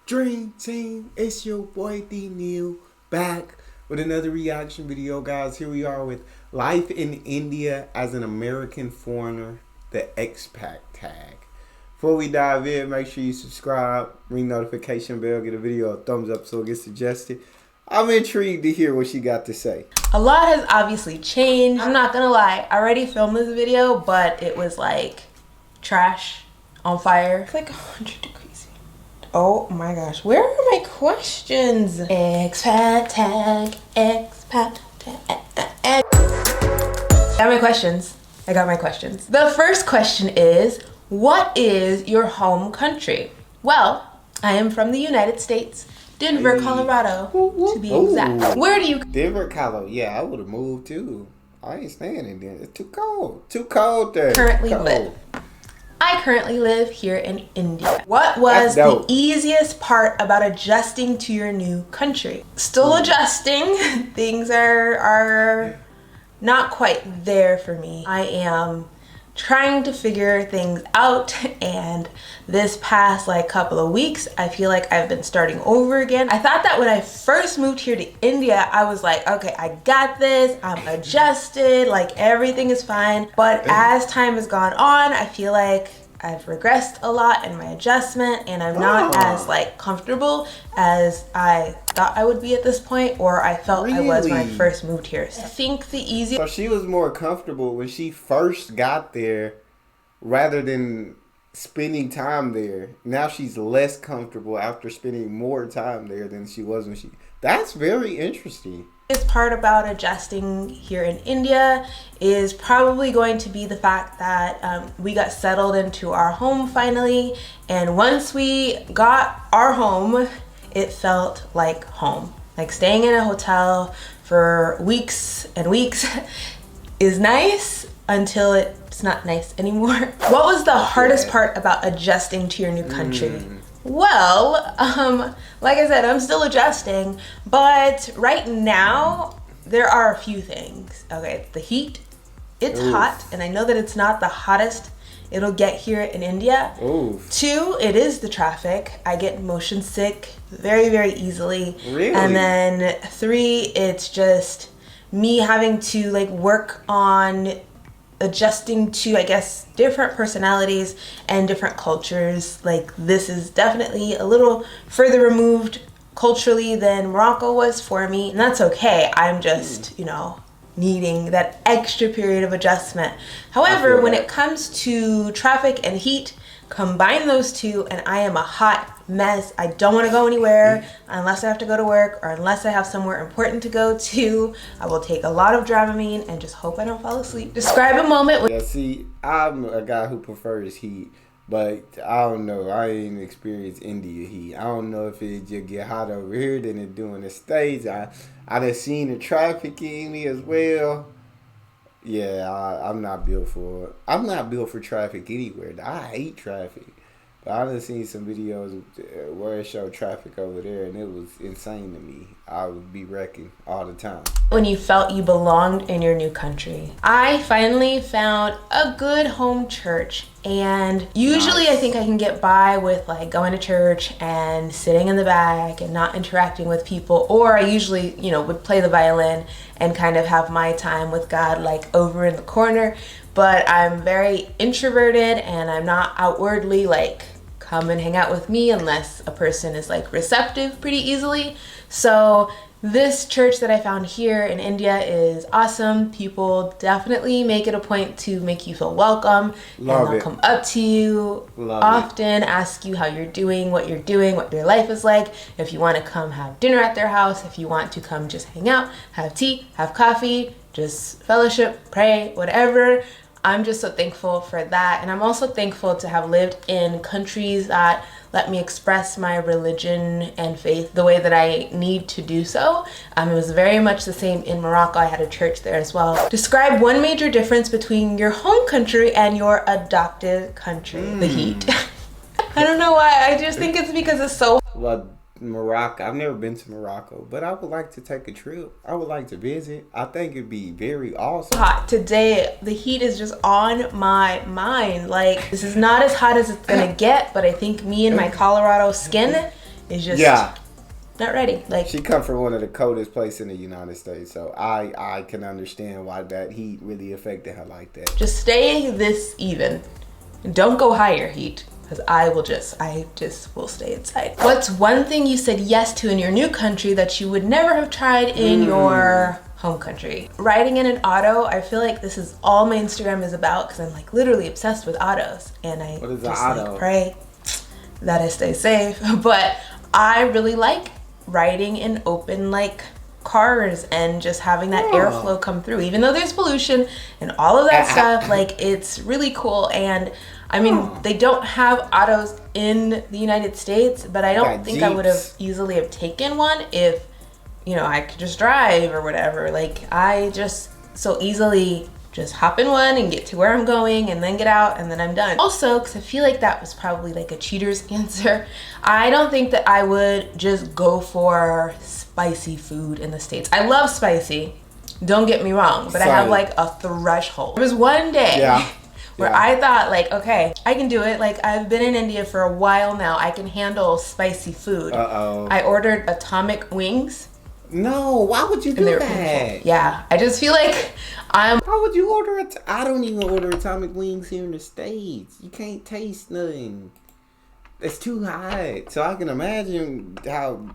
Dream Team, it's your boy D Neil back with another reaction video, guys. Here we are with life in India as an American foreigner, the expat tag. Before we dive in, make sure you subscribe, ring notification bell, get a video a thumbs up so it gets suggested. I'm intrigued to hear what she got to say. A lot has obviously changed. I'm not gonna lie, I already filmed this video, but it was like trash on fire. It's like 100 degrees. Oh my gosh, where are my questions? Expat tag, expat tag. Got my questions. I got my questions. The first question is, what is your home country? Well, I am from the United States, Denver, Colorado, to be exact. Where do you? Denver, Colorado. Yeah, I would have moved too. I ain't staying in Denver. It's too cold. Too cold there. I currently live here in India. What was the easiest part about adjusting to your new country? Still adjusting. Things are not quite there for me. I am trying to figure things out, and this past couple of weeks I feel like I've been starting over again. I thought that when I first moved here to India I was like, okay, I got this, I'm adjusted, like everything is fine. But as time has gone on, I feel like I've regressed a lot in my adjustment, and I'm not as comfortable as I thought I would be at this point, or I felt I was when I first moved here. So I think the easiest. So she was more comfortable when she first got there rather than spending time there. Now she's less comfortable after spending more time there than she was when she. That's very interesting. This part about adjusting here in India is probably going to be the fact that we got settled into our home finally, and once we got our home it felt like home. Like staying in a hotel for weeks and weeks is nice until it's not nice anymore. What was the hardest part about adjusting to your new country? Well, like I said, I'm still adjusting, but right now there are a few things. Okay, the heat, it's hot, and I know that it's not the hottest it'll get here in India. Two, it is the traffic. I get motion sick very, very easily. Really? And then three, it's just me having to work on adjusting to, I guess, different personalities and different cultures. This is definitely a little further removed culturally than Morocco was for me, and that's okay. I'm just, needing that extra period of adjustment. However, when it comes to traffic and heat, combine those two and I am a hot mess. I don't want to go anywhere unless I have to go to work or unless I have somewhere important to go to. I will take a lot of Dramamine and just hope I don't fall asleep. Describe a moment when— Yeah, see, I'm a guy who prefers heat, but I don't know. I ain't experienced India heat. I don't know if it just get hot over here than it do in the States. I done seen the traffic in India as well. Yeah, I'm not built for it. I'm not built for traffic anywhere. I hate traffic. But I done seen some videos where it showed traffic over there, and it was insane to me. I would be wrecking all the time. When you felt you belonged in your new country? I finally found a good home church, and usually I think I can get by with going to church and sitting in the back and not interacting with people, or I usually would play the violin and kind of have my time with God over in the corner. But I'm very introverted, and I'm not outwardly come and hang out with me unless a person is receptive pretty easily. So this church that I found here in India is awesome. People definitely make it a point to make you feel welcome. And they'll come up to you often, ask you how you're doing, what your life is like. If you want to come have dinner at their house, if you want to come just hang out, have tea, have coffee, just fellowship, pray, whatever. I'm just so thankful for that. And I'm also thankful to have lived in countries that let me express my religion and faith the way that I need to do so. It was very much the same in Morocco. I had a church there as well. Describe one major difference between your home country and your adopted country. The heat. I don't know why. I just think it's because it's so— Well, Morocco. I've never been to Morocco, but I would like to take a trip. I would like to visit. I think it'd be very awesome. Hot today. The heat is just on my mind. This is not as hot as it's gonna get, but I think me and my Colorado skin is just Yeah. not ready. Like, She come from one of the coldest places in the United States, so I can understand why that heat really affected her like that. just stay this even. Don't go higher heat, because I just will stay inside. What's one thing you said yes to in your new country that you would never have tried in your home country? Riding in an auto. I feel like this is all my Instagram is about, because I'm like literally obsessed with autos, and I What is just an auto? like pray that I stay safe. But I really like riding in open like cars and just having that airflow come through, even though there's pollution and all of that stuff. Like, it's really cool. And I mean, they don't have autos in the United States, but I don't think I would have easily have taken one if, you know, I could just drive or whatever. Like, I just so easily just hop in one and get to where I'm going and then get out and then I'm done. Also, because I feel like that was probably like a cheater's answer, I don't think that I would just go for spicy food in the States. I love spicy, don't get me wrong, but I have like a threshold. There was one day where I thought like, okay, I can do it. Like, I've been in India for a while now. I can handle spicy food. I ordered atomic wings. No, why would you do that? Yeah, I just feel like How would you order it? I don't even order atomic wings here in the States. You can't taste nothing. It's too hot. So I can imagine how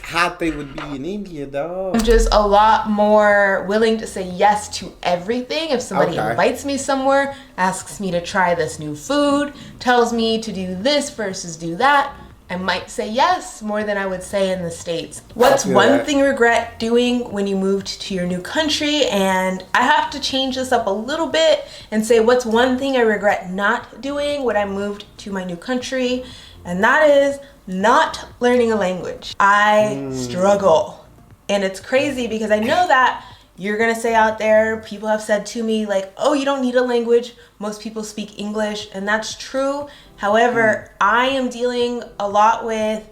hot they would be in India, dog. I'm just a lot more willing to say yes to everything. If somebody invites me somewhere, asks me to try this new food, tells me to do this versus do that, I might say yes more than I would say in the States. What's one thing you regret doing when you moved to your new country? And I have to change this up a little bit and say, what's one thing I regret not doing when I moved to my new country? And that is not learning a language. I struggle. And it's crazy because I know that you're gonna say out there, people have said to me like, oh, you don't need a language. Most people speak English, and that's true. However, I am dealing a lot with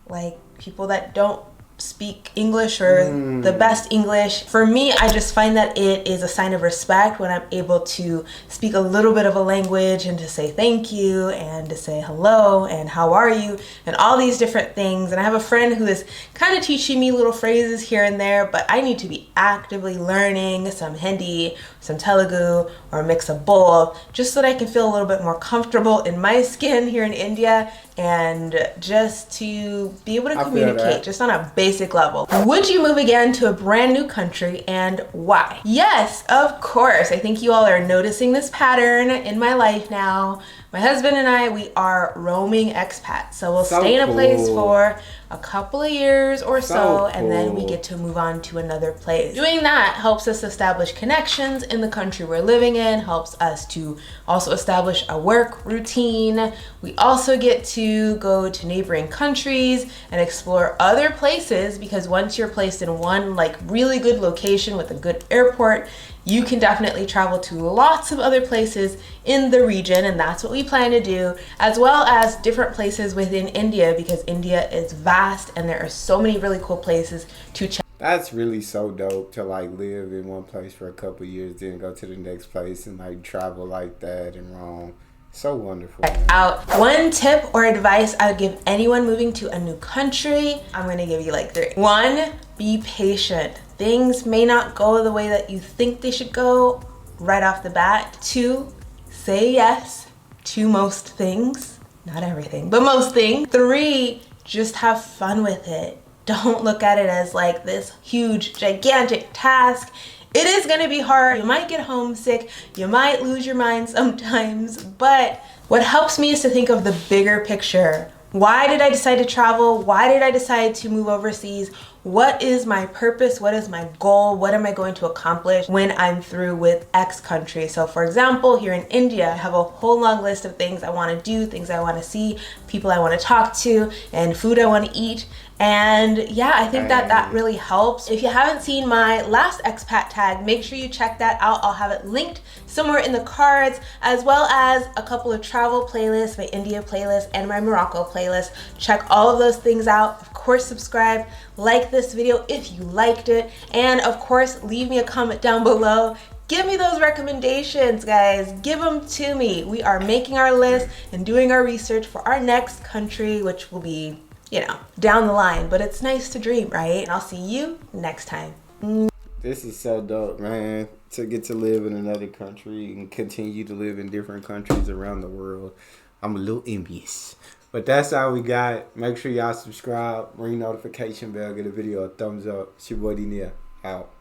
like people that don't speak English or the best English. For me, I just find that it is a sign of respect when I'm able to speak a little bit of a language and to say thank you and to say hello and how are you and all these different things. And I have a friend who is kind of teaching me little phrases here and there, but I need to be actively learning some Hindi, some Telugu, or a mix of both, just so that I can feel a little bit more comfortable in my skin here in India and just to be able to communicate just on a basic level. Would you move again to a brand new country, and why? Yes, of course. I think you all are noticing this pattern in my life now. My husband and I, we are roaming expats. So we'll stay in a place for a couple of years or so, and then we get to move on to another place. Doing that helps us establish connections in the country we're living in, helps us to also establish a work routine. We also get to go to neighboring countries and explore other places, because once you're placed in one like really good location with a good airport, you can definitely travel to lots of other places in the region, and that's what we plan to do, as well as different places within India, because India is vast and there are so many really cool places to check. That's really so dope to like live in one place for a couple of years, then go to the next place and like travel like that and roam. So wonderful. Out. One tip or advice I would give anyone moving to a new country, I'm gonna give you like 3. 1, be patient. Things may not go the way that you think they should go right off the bat. 2, say yes to most things. Not everything, but most things. 3, just have fun with it. Don't look at it as like this huge, gigantic task. It is gonna be hard. You might get homesick. You might lose your mind sometimes, but what helps me is to think of the bigger picture. Why did I decide to travel? Why did I decide to move overseas? What is my purpose? What is my goal? What am I going to accomplish when I'm through with X country? So for example, here in India, I have a whole long list of things I want to do, things I want to see, people I want to talk to, and food I want to eat. And yeah, I think that really helps. If you haven't seen my last expat tag, make sure you check that out. I'll have it linked somewhere in the cards, as well as a couple of travel playlists, my India playlist and my Morocco playlist. Check all of those things out. Of course, subscribe, like this video if you liked it, and of course, leave me a comment down below. Give me those recommendations, guys. Give them to me. We are making our list and doing our research for our next country, which will be down the line. But it's nice to dream, right? And I'll see you next time. This is so dope, man. To get to live in another country and continue to live in different countries around the world. I'm a little envious. But that's all we got. Make sure y'all subscribe, ring notification bell, get a video a thumbs up. It's your boy D-Nia. Out.